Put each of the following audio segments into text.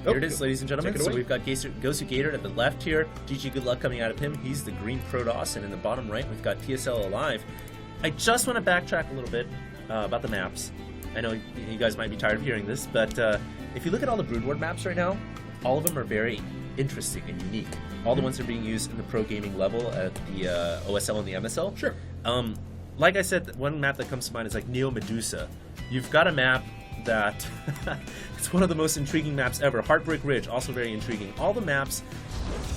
Here it is, ladies and gentlemen. So away. we've got GoSu.Gatored at the left here. GG good luck coming out of him. He's the green Protoss. And in the bottom right, we've got TSL.aLive. I just want to backtrack a little bit about the maps. I know you guys might be tired of hearing this, but if you look at all the Brood War maps right now, all of them are very interesting and unique. All the ones that are being used in the pro gaming level at the OSL and the MSL. Sure. Like I said, one map that comes to mind is like Neo Medusa. You've got a map that it's one of the most intriguing maps ever. Heartbreak Ridge, also very intriguing. All the maps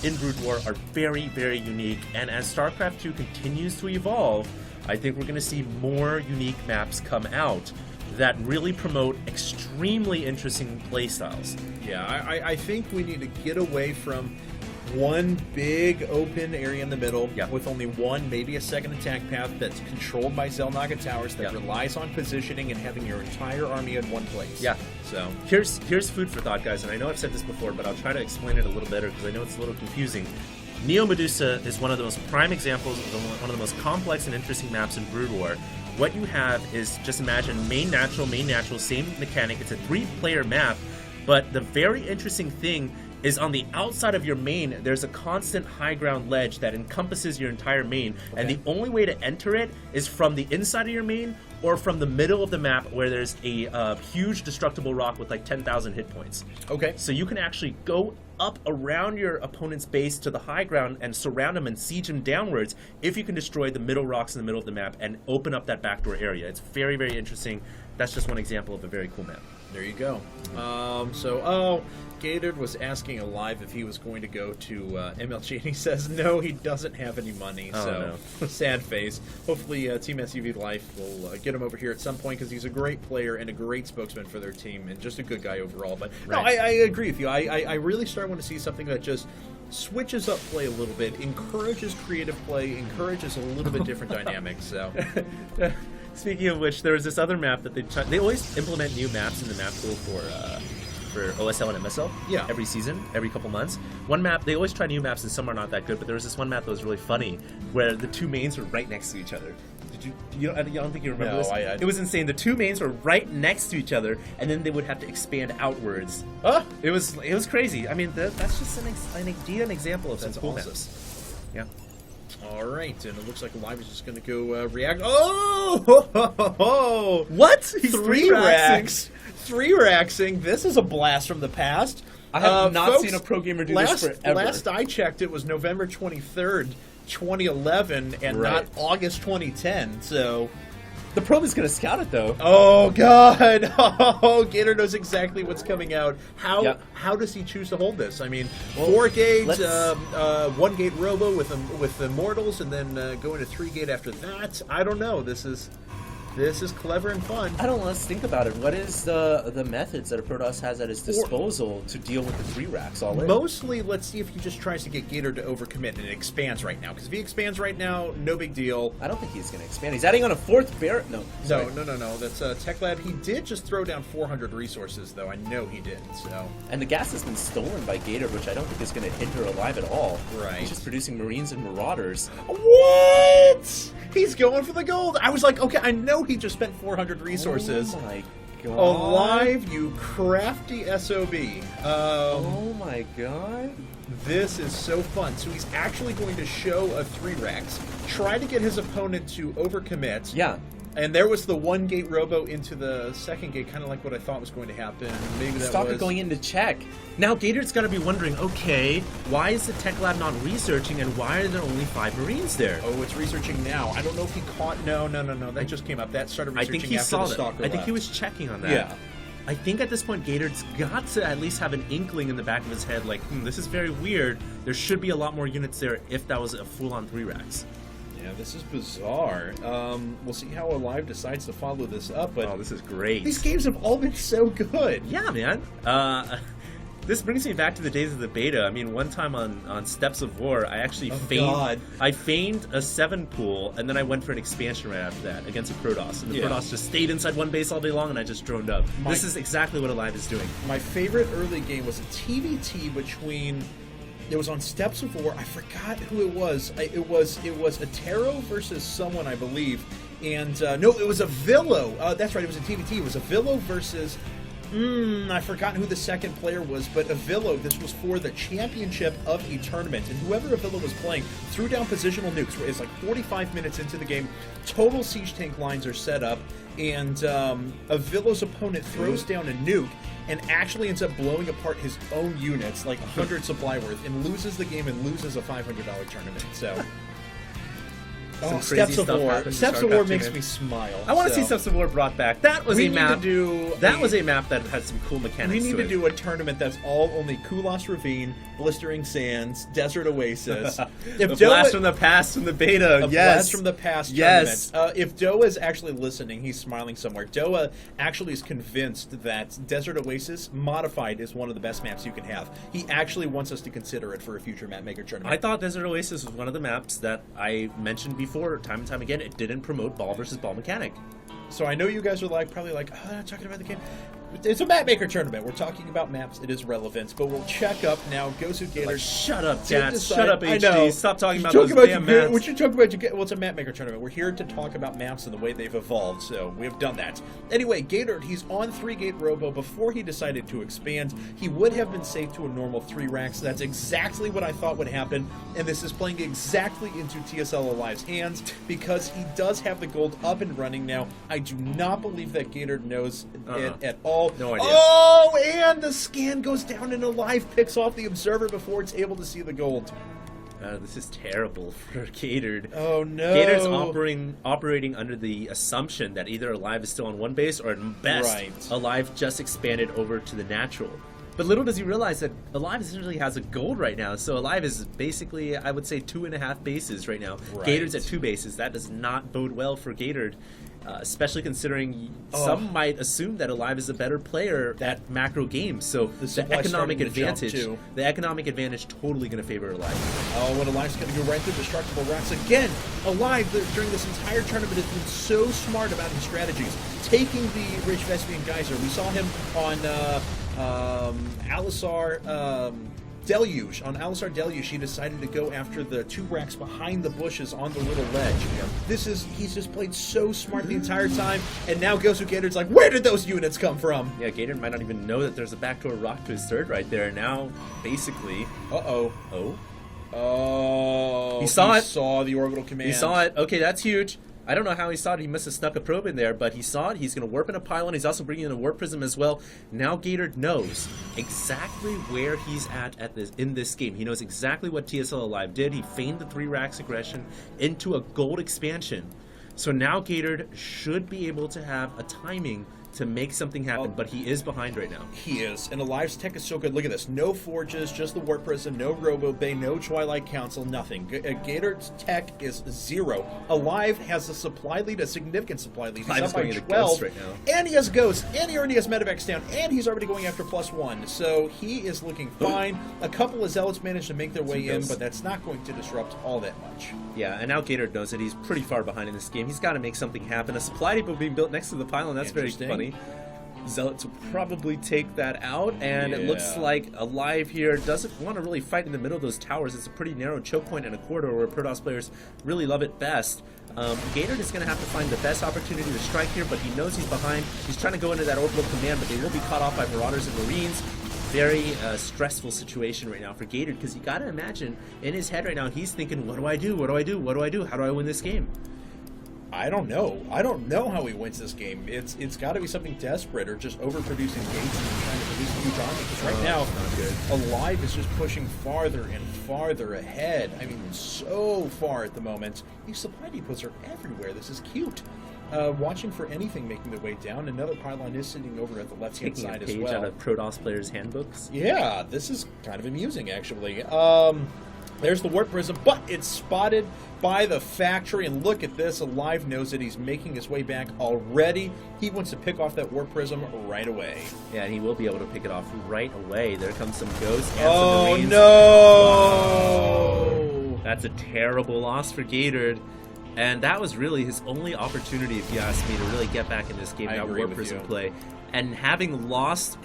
in Brood War are very, very unique, and as StarCraft 2 continues to evolve, I think we're going to see more unique maps come out that really promote extremely interesting playstyles. Yeah, I think we need to get away from one big open area in the middle with only one, maybe a second attack path that's controlled by Xel'Naga Towers that relies on positioning and having your entire army in one place. Yeah. So here's food for thought, guys, and I know I've said this before, but I'll try to explain it a little better because I know it's a little confusing. Neo Medusa is one of the most prime examples of one of the most complex and interesting maps in Brood War. What you have is, just imagine main natural, same mechanic. It's a 3-player map, but the very interesting thing is on the outside of your main, there's a constant high ground ledge that encompasses your entire main, and the only way to enter it is from the inside of your main or from the middle of the map where there's a huge destructible rock with like 10,000 hit points. Okay. So you can actually go up around your opponent's base to the high ground and surround them and siege them downwards if you can destroy the middle rocks in the middle of the map and open up that backdoor area. It's very, very interesting. That's just one example of a very cool map. There you go. Gatored was asking ALive if he was going to go to MLG, and he says no, he doesn't have any money. Oh, so sad face. Hopefully, Team SUV Life will get him over here at some point because he's a great player and a great spokesman for their team and just a good guy overall. But no, I agree with you. I really want to see something that just switches up play a little bit, encourages creative play, encourages a little bit different dynamics. So. Speaking of which, there was this other map that they always implement new maps in the map pool for OSL and MSL. Yeah. Every season, every couple months. One map, they always try new maps and some are not that good, but there was this one map that was really funny where the two mains were right next to each other. I don't think you remember this? It was insane. The two mains were right next to each other, and then they would have to expand outwards. It was crazy. I mean, that's just an example of some cool maps. Yeah. All right, and it looks like ALive is just going to go react. Oh! What? He's 3-racks. 3-racksing. This is a blast from the past. I have not seen a pro gamer do this forever. Last I checked, it was November 23rd, 2011, and not August 2010, so... The probe is going to scout it, though. Oh, God. Oh, Gator knows exactly what's coming out. How does he choose to hold this? I mean, 4-gate, 1-gate robo with Immortals, and then go into 3-gate after that. I don't know. This is clever and fun. I don't know. Let's think about it. What is the methods that a Protoss has at his disposal to deal with the 3-racks all in? Mostly, let's see if he just tries to get Gator to overcommit and it expands right now. Because if he expands right now, no big deal. I don't think he's going to expand. He's adding on a 4th Barret. No. That's TechLab. He did just throw down 400 resources, though. I know he did. So. And the gas has been stolen by Gator, which I don't think is going to hinder ALive at all. Right. He's just producing Marines and Marauders. What? He's going for the gold. I was like, okay, I know he just spent 400 resources. Oh my god. ALive, you crafty SOB. Oh my god. This is so fun. So he's actually going to show a 3-racks, try to get his opponent to overcommit. Yeah. And there was the 1-gate robo into the 2nd gate, kind of like what I thought was going to happen. Maybe that Stop it going into check. Now Gator's got to be wondering, okay, why is the Tech Lab not researching, and why are there only 5 Marines there? Oh, it's researching now. I don't know if he caught... No. That just came up. That started researching after the Stalker I think left. he was checking on that. Yeah. I think at this point Gator's got to at least have an inkling in the back of his head, like, this is very weird. There should be a lot more units there if that was a full-on 3-racks. Yeah, this is bizarre. We'll see how ALive decides to follow this up. But this is great. These games have all been so good. Yeah, man. This brings me back to the days of the beta. I mean, one time on Steps of War, I actually feigned a 7 pool, and then I went for an expansion right after that against a Protoss. And the Protoss just stayed inside one base all day long, and I just droned up. This is exactly what ALive is doing. My favorite early game was a TVT between... It was on Steps of War. I forgot who it was. It was a Taro versus someone, I believe. And no, it was a Villo. That's right. It was a TVT. It was a Villo versus I've forgotten who the second player was, but Avillo, this was for the championship of a tournament, and whoever Avillo was playing threw down positional nukes. It's like 45 minutes into the game, total siege tank lines are set up, and Avillo's opponent throws down a nuke and actually ends up blowing apart his own units, like 100 supply worth, and loses the game and loses a $500 tournament. So... Steps of War. Steps of War makes me smile. I want to see Steps of War brought back. That was a map. That was a map that had some cool mechanics. We need to do a tournament that's all only Kulas Ravine, Blistering Sands, Desert Oasis. If blast from the past from the beta. Blast from the past. Yes. Tournament. If Doa is actually listening, he's smiling somewhere. Doa actually is convinced that Desert Oasis modified is one of the best maps you can have. He actually wants us to consider it for a future Mapmaker tournament. I thought Desert Oasis was one of the maps that I mentioned before. Time and time again, it didn't promote ball versus ball mechanic. So I know you guys are probably like, oh, I'm not talking about the game. It's a Mapmaker tournament. We're talking about maps. It is relevant, but we'll check up now. GoSu.Gatored. Like, shut up, Dad. Shut up, HD. I know. Stop talking about those damn maps. What you talking about? Well, it's a Mapmaker tournament. We're here to talk about maps and the way they've evolved, so we have done that. Anyway, Gatored, he's on 3-gate Robo. Before he decided to expand, he would have been safe to a normal 3 racks. That's exactly what I thought would happen, and this is playing exactly into TSL.aLive's hands because he does have the gold up and running now. I do not believe that Gatored knows it at all. No idea. Oh, and the scan goes down and Alive picks off the observer before it's able to see the gold. This is terrible for Gatored. Oh no! Gatored's operating under the assumption that either Alive is still on one base, or at best, Alive just expanded over to the natural. But little does he realize that Alive essentially has a gold right now. So Alive is basically, I would say, 2.5 bases right now. Right. Gatored's at 2 bases. That does not bode well for Gatored. Especially considering some might assume that Alive is a better player at macro games. So the economic advantage totally going to favor Alive. Oh, when Alive's going to go right through destructible racks again. Alive during this entire tournament has been so smart about his strategies, taking the Rich Vespian Geyser. We saw him on Alisar. Deluge. On Alisar Deluge, he decided to go after the 2 racks behind the bushes on the little ledge. He's just played so smart the entire time, and now GoSu.Gatored's like, where did those units come from? Yeah, Gatored might not even know that there's a backdoor rock to his third right there. Now, basically... He saw the orbital command. He saw it. Okay, that's huge. I don't know how he saw it. He must have snuck a probe in there, but he saw it. He's going to warp in a pylon. He's also bringing in a warp prism as well. Now Gatored knows exactly where he's at in this game. He knows exactly what TSL.aLive did. He feigned the 3 racks aggression into a gold expansion. So now Gatored should be able to have a timing to make something happen, but he is behind right now. He is, and Alive's tech is so good. Look at this. No forges, just the Warp Prism, no Robo Bay, no Twilight Council, nothing. Gatored's tech is 0. Alive has a supply lead, a significant supply lead. He's up by 12, right now. And he has Ghost, and he already has Medivacs down, and he's already going after +1. So he is looking fine. A couple of Zealots managed to make their way in, but that's not going to disrupt all that much. Yeah, and now Gatored knows that he's pretty far behind in this game. He's got to make something happen. A supply depot being built next to the pylon, that's very funny. Zealots will probably take that out, and it looks like Alive here doesn't want to really fight in the middle of those towers. It's a pretty narrow choke point and a corridor where Protoss players really love it best. Gatored is going to have to find the best opportunity to strike here, but he knows he's behind. He's trying to go into that orbital command, but they will be caught off by Marauders and Marines. Very stressful situation right now for Gatored, because you got to imagine in his head right now he's thinking, what do I do? What do I do? What do I do? How do I win this game? I don't know. I don't know how he wins this game. It's got to be something desperate, or just overproducing gates and trying to produce a huge army. Because right now, Alive is just pushing farther and farther ahead. I mean, so far at the moment. These supply depots are everywhere. This is cute. Watching for anything making their way down. Another pylon is sitting over at the left-hand side as well. Taking a page out of Protoss players' handbooks. Yeah, this is kind of amusing, actually. There's the Warp Prism, but it's spotted by the factory, and look at this. Alive knows that he's making his way back already. He wants to pick off that Warp Prism right away. Yeah, and he will be able to pick it off right away. There comes some Ghosts and some Marines. Oh, no! Wow. That's a terrible loss for Gatored. And that was really his only opportunity, if you ask me, to really get back in this game. That Warp Prism play. And having lost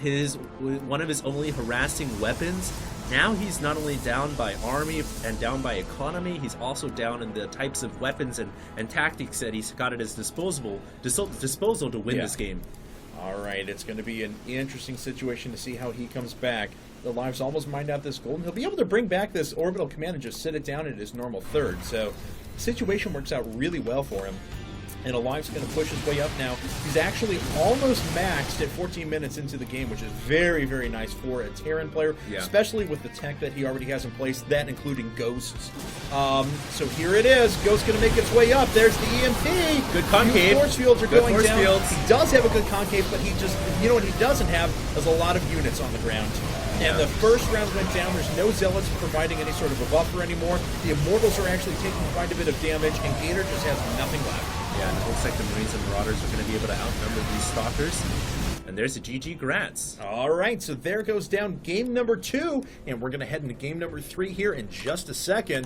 one of his only harassing weapons, now he's not only down by army and down by economy, he's also down in the types of weapons and tactics that he's got at his disposal to win this game. All right, it's going to be an interesting situation to see how he comes back. The Live's almost mined out this gold, and he'll be able to bring back this orbital command and just sit it down at his normal third. So the situation works out really well for him. And Alive's going to push his way up now. He's actually almost maxed at 14 minutes into the game, which is very, very nice for a Terran player, especially with the tech that he already has in place, that including Ghosts. So here it is. Ghost's going to make its way up. There's the EMP. Good concave. Force fields are going force down. fields. He does have a good concave, but he just, you know what he doesn't have is a lot of units on the ground. And the first round went down. There's no Zealots providing any sort of a buffer anymore. The Immortals are actually taking quite a bit of damage, and Gator just has nothing left. Yeah, and it looks like the Marines and Marauders are going to be able to outnumber these Stalkers. And there's a GG Grats. All right, so there goes down game number 2, and we're going to head into game number 3 here in just a second.